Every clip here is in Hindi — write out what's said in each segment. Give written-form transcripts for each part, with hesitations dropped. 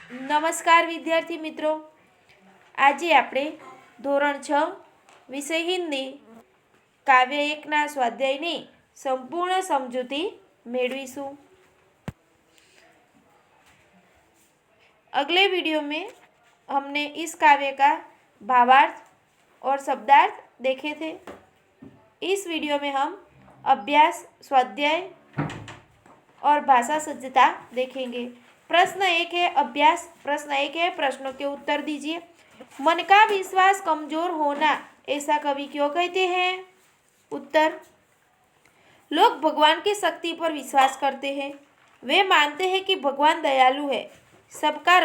નમસ્કાર વિદ્યાર્થી મિત્રો, આજે આપણે ધોરણ 6 વિષય હિન્દી કાવ્ય 1 સ્વાધ્યાયની संपूर्ण समझूती मेळवीशु। अगले वीडियो में हमने इस काव्य का भावार्थ और शब्दार्थ देखे थे। इस वीडियो में हम अभ्यास, स्वाध्याय और भाषा सज्जता देखेंगे। प्रश्न 1 है अभ्यास। प्रश्न 1 है प्रश्नों के उत्तर दीजिए। मन का विश्वास कमजोर होना ऐसा कवि क्यों कहते हैं? उत्तर, लोग भगवान की शक्ति पर विश्वास करते हैं। वे मानते हैं कि भगवान दयालु है, सबका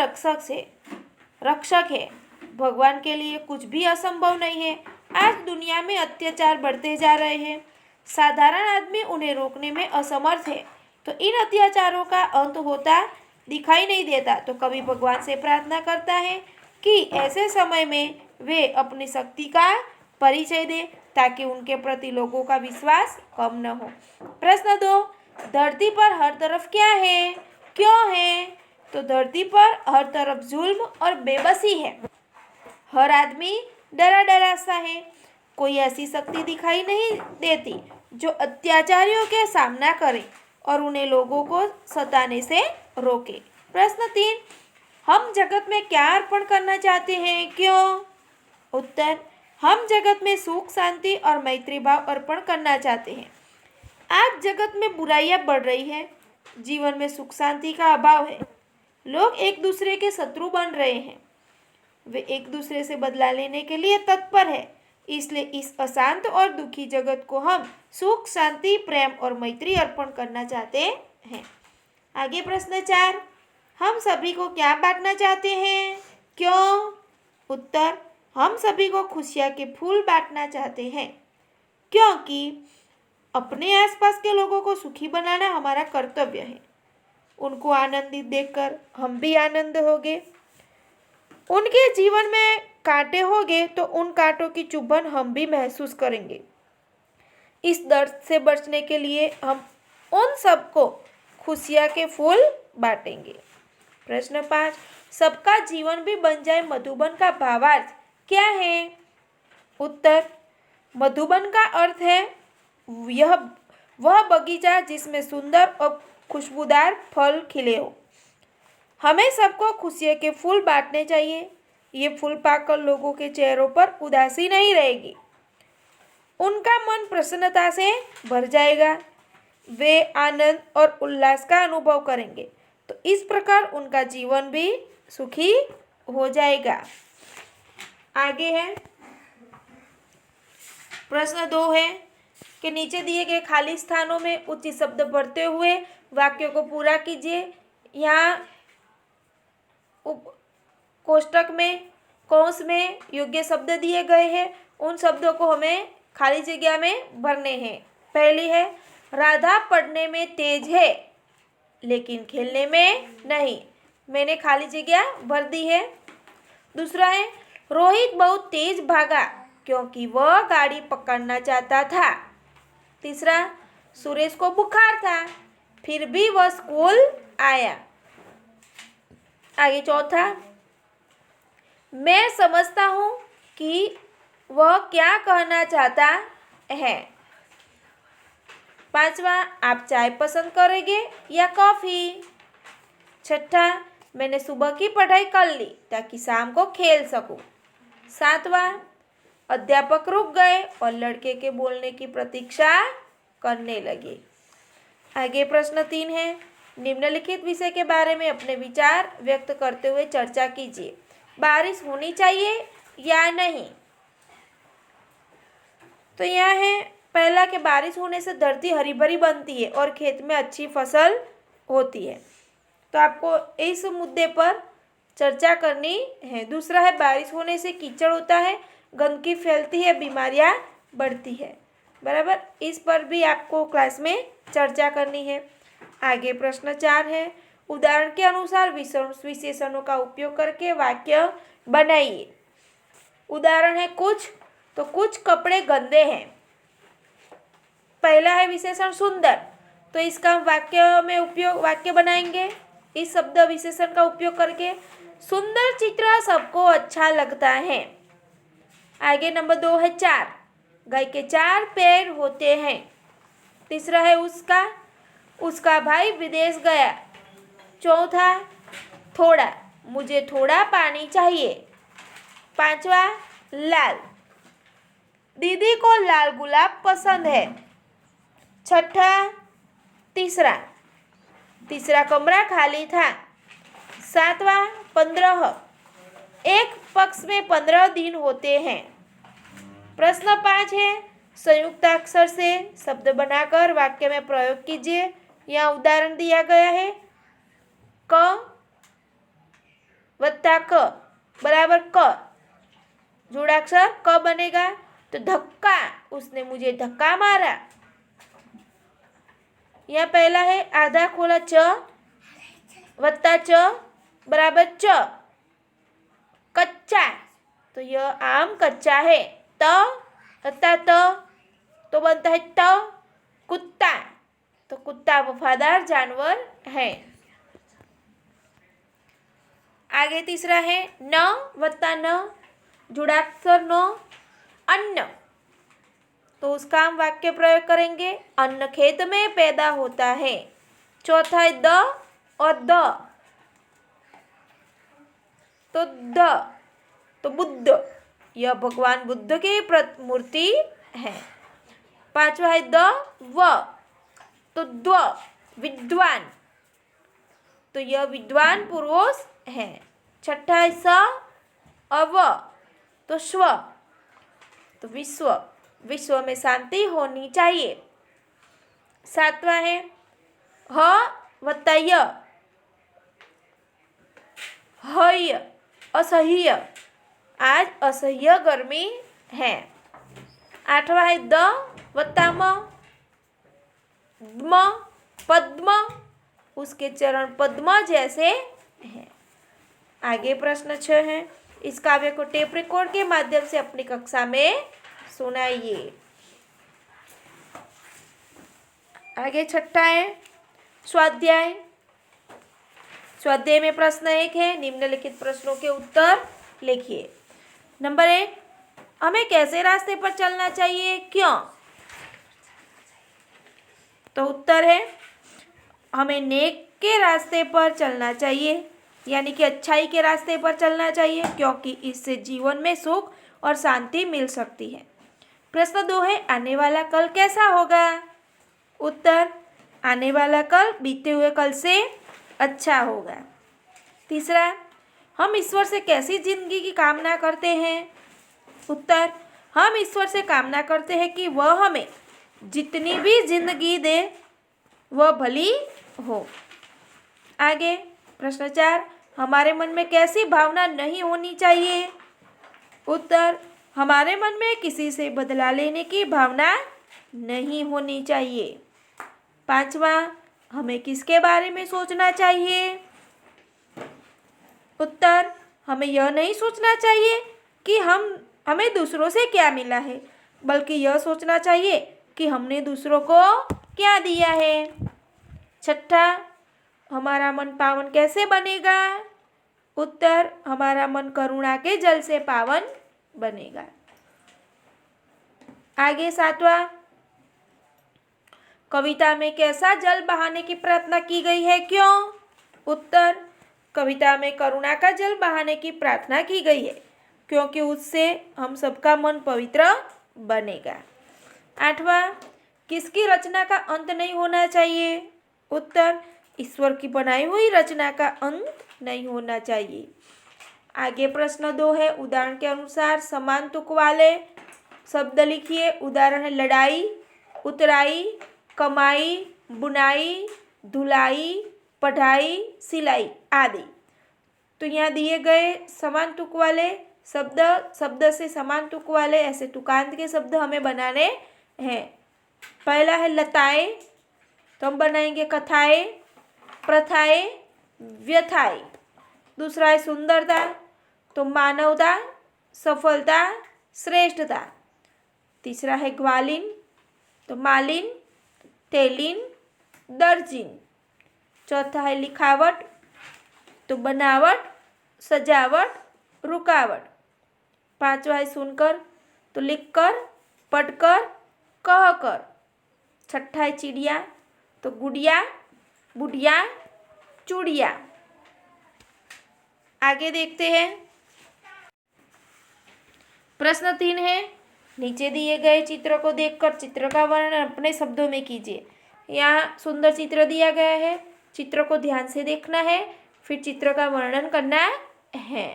रक्षक है। भगवान के लिए कुछ भी असंभव नहीं है। आज दुनिया में अत्याचार बढ़ते जा रहे हैं। साधारण आदमी उन्हें रोकने में असमर्थ है, तो इन अत्याचारों का अंत होता दिखाई नहीं देता। तो कवि भगवान से प्रार्थना करता है कि ऐसे समय में वे अपनी शक्ति का परिचय दें, ताकि उनके प्रति लोगों का विश्वास कम न हो। प्रश्न 2, धरती पर हर तरफ क्या है, क्यों है? तो धरती पर हर तरफ जुल्म और बेबसी है। हर आदमी डरा सा है। कोई ऐसी शक्ति दिखाई नहीं देती जो अत्याचारियों के सामना करे और उन्हें लोगों को सताने से रोके। प्रश्न 3, हम जगत में क्या अर्पण करना चाहते हैं, क्यों? उत्तर, हम जगत में सुख, शांति और मैत्री भाव अर्पण करना चाहते हैं। आज जगत में बुराइयां बढ़ रही है। जीवन में सुख शांति का अभाव है। लोग एक दूसरे के शत्रु बन रहे हैं। वे एक दूसरे से बदला लेने के लिए तत्पर है। इसलिए इस अशांत और दुखी जगत को हम सुख, शांति, प्रेम और मैत्री अर्पण करना चाहते हैं। आगे प्रश्न 4, हम सभी को क्या बांटना चाहते हैं, क्यों? उत्तर, हम सभी को खुशियाँ के फूल बांटना चाहते हैं, क्योंकि अपने आसपास के लोगों को सुखी बनाना हमारा कर्तव्य है। उनको आनंदित देखकर हम भी आनंद होंगे। उनके जीवन में कांटे होंगे तो उन कांटों की चुभन हम भी महसूस करेंगे। इस दर्द से बचने के लिए हम उन सबको खुशियाँ के फूल बांटेंगे। प्रश्न 5, सबका जीवन भी बन जाए मधुबन का भावार्थ क्या है? उत्तर, मधुबन का अर्थ है वह बगीचा जिसमें सुंदर और खुशबूदार फल खिले हो। हमें सबको खुशियों के फूल बांटने चाहिए। ये फूल पाकर लोगों के चेहरों पर उदासी नहीं रहेगी। उनका मन प्रसन्नता से भर जाएगा। वे आनंद और उल्लास का अनुभव करेंगे, तो इस प्रकार उनका जीवन भी सुखी हो जाएगा। आगे है प्रश्न 2 है कि नीचे दिए गए खाली स्थानों में उचित शब्द भरते हुए वाक्यों को पूरा कीजिए। यहाँ कोष्टक में, कौंस में योग्य शब्द दिए गए हैं। उन शब्दों को हमें खाली जगह में भरने हैं। पहली है, राधा पढ़ने में तेज है लेकिन खेलने में नहीं। मैंने खाली जगह भर दी है। दूसरा है, रोहित बहुत तेज भागा क्योंकि वह गाड़ी पकड़ना चाहता था। तीसरा, सुरेश को बुखार था फिर भी वह स्कूल आया। आगे चौथा, मैं समझता हूँ कि वह क्या कहना चाहता है। पांचवा, आप चाय पसंद करेंगे या कॉफ़ी? छठा, मैंने सुबह की पढ़ाई कर ली ताकि शाम को खेल सकूं। सातवां, अध्यापक रुक गए और लड़के के बोलने की प्रतीक्षा करने लगे। आगे प्रश्न 3 है, निम्नलिखित विषय के बारे में अपने विचार व्यक्त करते हुए चर्चा कीजिए। बारिश होनी चाहिए या नहीं? तो यह है पहला कि बारिश होने से धरती हरी भरी बनती है और खेत में अच्छी फसल होती है। तो आपको इस मुद्दे पर चर्चा करनी है। दूसरा है, बारिश होने से कीचड़ होता है, गंदगी फैलती है, बीमारियां बढ़ती है। बराबर, इस पर भी आपको क्लास में चर्चा करनी है। आगे प्रश्न 4 है, उदाहरण के अनुसार विशेषणों का उपयोग करके वाक्य बनाइए। उदाहरण है कुछ, तो कुछ कपड़े गंदे हैं। पहला है विशेषण सुंदर, तो इसका वाक्य में उपयोग वाक्य बनाएंगे। इस शब्द विशेषण का उपयोग करके सुंदर चित्र सबको अच्छा लगता है। आगे नंबर 2 है चार। गाय के 4 पैर होते हैं। तीसरा है उसका भाई विदेश गया। चौथा थोड़ा, मुझे थोड़ा पानी चाहिए। पांचवा लाल, दीदी को लाल गुलाब पसंद है। छठा तीसरा कमरा खाली था। सातवां 15, एक पक्ष में 15 दिन होते हैं। प्रश्न 5 है संयुक्ताक्षर से शब्द बनाकर वाक्य में प्रयोग कीजिए। यहाँ उदाहरण दिया गया है क वत्ता क बराबर क, जोड़ाक्षर क बनेगा तो धक्का, उसने मुझे धक्का मारा। यह पहला है आधा खोला च वत्ता च बराबर च, कच्चा, तो यह आम कच्चा है। त वत्ता त तो बनता है त, कुत्ता, तो कुत्ता वफादार जानवर है। आगे तीसरा है न वत्ता न, जुड़ाक्षर न, अन्न, तो उसका हम वाक्य प्रयोग करेंगे अन्न खेत में पैदा होता है। चौथा है द और द, तो बुद्ध, यह भगवान बुद्ध की मूर्ति है। पांचवा है द व, तो द्व, विद्वान, तो यह विद्वान पुरुष है। छठा है स अव, तो स्व, तो विश्व में शांति होनी चाहिए। सातवां है ह वत्ता य, हय, असह्य, आज असह्य गर्मी है। आठवां है द वत्ता म, द्म, पद्म, उसके चरण पद्म जैसे हैं। आगे प्रश्न 6 है इस काव्य को टेप रिकॉर्ड के माध्यम से अपनी कक्षा में सुनाइए। आगे छठा है स्वाध्याय। स्वाध्याय में प्रश्न 1 है निम्नलिखित प्रश्नों के उत्तर लिखिए। नंबर 1, हमें कैसे रास्ते पर चलना चाहिए, क्यों? तो उत्तर है हमें नेक के रास्ते पर चलना चाहिए, यानी कि अच्छाई के रास्ते पर चलना चाहिए, क्योंकि इससे जीवन में सुख और शांति मिल सकती है। प्रश्न 2 है आने वाला कल कैसा होगा? उत्तर आने वाला कल बीते हुए कल से अच्छा होगा। तीसरा, हम ईश्वर से कैसी जिंदगी की कामना करते हैं? उत्तर, हम ईश्वर से कामना करते हैं कि वह हमें जितनी भी जिंदगी दे वह भली हो। आगे प्रश्न 4, हमारे मन में कैसी भावना नहीं होनी चाहिए? उत्तर, हमारे मन में किसी से बदला लेने की भावना नहीं होनी चाहिए। पांचवा, हमें किसके बारे में सोचना चाहिए? उत्तर, हमें यह नहीं सोचना चाहिए कि हमें दूसरों से क्या मिला है, बल्कि यह सोचना चाहिए कि हमने दूसरों को क्या दिया है। छठा, हमारा मन पावन कैसे बनेगा? उत्तर, हमारा मन करुणा के जल से पावन बनेगा। आगे सातवां, कविता में कैसा जल बहाने की प्रार्थना की गई है, क्यों? उत्तर, कविता में करुणा का जल बहाने की प्रार्थना की गई है क्योंकि उससे हम सबका मन पवित्र बनेगा। आठवां, किसकी रचना का अंत नहीं होना चाहिए? उत्तर, ईश्वर की बनाई हुई रचना का अंत नहीं होना चाहिए। आगे प्रश्न 2 है उदाहरण के अनुसार समान तुक वाले शब्द लिखिए। उदाहरण है लड़ाई, उतराई, कमाई, बुनाई, धुलाई, पढ़ाई, सिलाई आदि। तो यहाँ दिए गए समान तुक वाले शब्द से समान तुक वाले ऐसे तुकांत के शब्द हमें बनाने हैं। पहला है लताएं, तो हम बनाएंगे कथाएं, प्रथाएं, व्यथाएं। दूसरा है सुंदरता, तो मानवता, सफलता, श्रेष्ठता। तीसरा है ग्वालिन, तो मालिन, तेलिन, दर्जिन। चौथा है लिखावट, तो बनावट, सजावट, रुकावट। पांचवा है सुनकर, तो लिखकर, पढ़कर, कहकर। छठा है चिड़िया, तो गुड़िया, बुढ़िया, चूड़िया। आगे देखते हैं। प्रश्न 3 है, नीचे दिए गए चित्र को देखकर चित्र का वर्णन अपने शब्दों में कीजिए। यहाँ सुंदर चित्र दिया गया है, चित्र को ध्यान से देखना है, फिर चित्र का वर्णन करना है।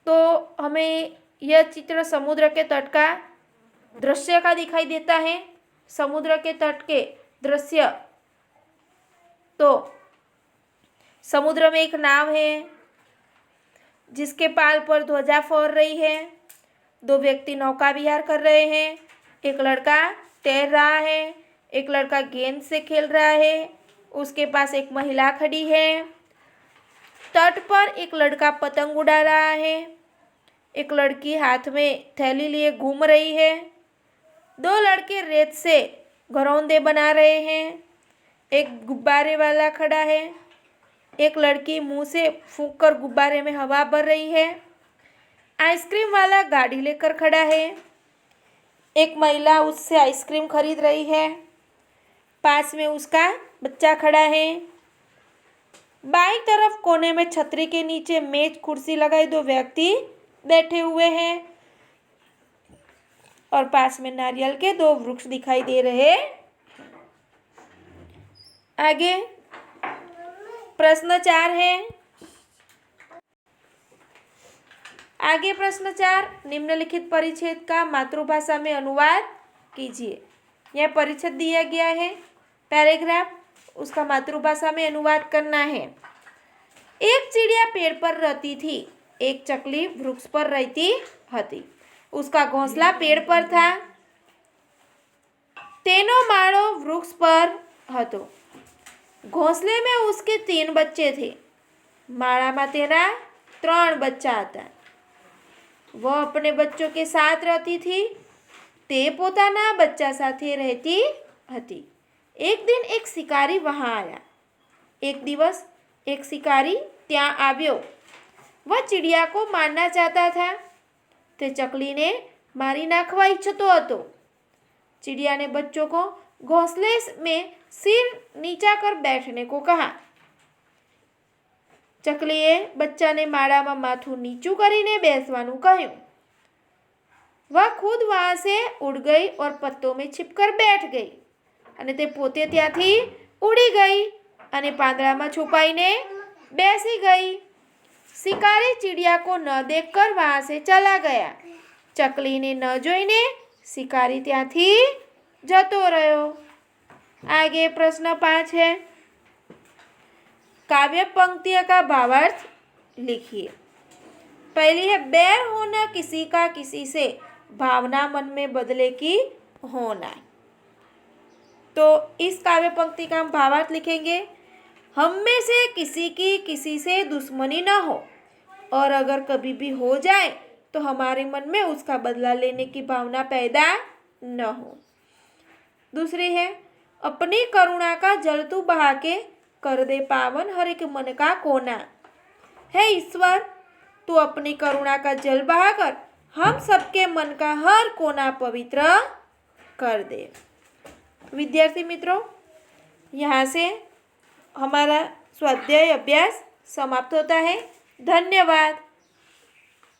तो हमें यह चित्र समुद्र के तट का दृश्य का दिखाई देता है। समुद्र के तट के दृश्य, तो समुद्र में एक नाव है जिसके पाल पर ध्वजा फहर रही है। 2 व्यक्ति नौका विहार कर रहे हैं। एक लड़का तैर रहा है, एक लड़का गेंद से खेल रहा है, उसके पास एक महिला खड़ी है। तट पर एक लड़का पतंग उड़ा रहा है, एक लड़की हाथ में थैली लिए घूम रही है। 2 लड़के रेत से घरौंदे बना रहे हैं। एक गुब्बारे वाला खड़ा है, एक लड़की मुंह से फूंक कर गुब्बारे में हवा भर रही है। आइसक्रीम वाला गाड़ी लेकर खड़ा है, एक महिला उससे आइसक्रीम खरीद रही है, पास में उसका बच्चा खड़ा है। बाईं तरफ कोने में छतरी के नीचे मेज कुर्सी लगाई 2 व्यक्ति बैठे हुए हैं और पास में नारियल के 2 वृक्ष दिखाई दे रहे। आगे प्रश्न 4 है। आगे प्रश्न 4, निम्नलिखित परिच्छेद का मातृभाषा में अनुवाद कीजिए। यह परिच्छेद दिया गया है, पैराग्राफ, उसका मातृभाषा में अनुवाद करना है। एक चिड़िया पेड़ पर रहती थी, एक चकली वृक्ष पर रहती हती। उसका घोंसला पेड़ पर था, तेनो माळो वृक्ष पर हतो। घोंसले में उसके 3 बच्चे थे, माळामां तेना 3 बच्चा हता। वह अपने बच्चों के साथ रहती थी, ते पोताना बच्चा साथे रहती हती। एक दिन एक शिकारी वहां आया। एक दिवस एक शिकारी ત્યાં આવ્યો। वह चिड़िया को मारना चाहता था, ते चकली ने मारी नाखवा इच्छतो हतो। चिड़िया ने बच्चों को घोंसले में सिर नीचा कर बैठने को कहा। चकलीए बच्चाने माळामां माथું नीचું કરીને બેસવાનું કહ્યું। वह खुद वहां से उड़ गई और पत्तों में छिपकर बैठ गई અને તે પોતે ત્યાંથી ઉડી ગઈ અને પાંદડામાં છુપાઈને બેસી गई। शिकारी चिड़िया को न देखकर वहां से चला गया। चकली ने न जोईने शिकारी ત્યાંથી जतो रह्यो। आगे प्रश्न 5 है। काव्य पंक्तियों का भावार्थ लिखिए। पहली है, बैर होना किसी का किसी से, भावना मन में बदले की होना। तो इस काव्य पंक्ति का हम भावार्थ लिखेंगे। हम में से किसी की किसी से दुश्मनी न हो, और अगर कभी भी हो जाए तो हमारे मन में उसका बदला लेने की भावना पैदा न हो। दूसरी है, अपनी करुणा का जल तू बहा के कर दे पावन हर एक मन का कोना। हे ईश्वर, तू अपनी करुणा का जल बहाकर हम सबके मन का हर कोना पवित्र कर दे। विद्यार्थी मित्रों, यहाँ से हमारा स्वाध्याय अभ्यास समाप्त होता है। धन्यवाद।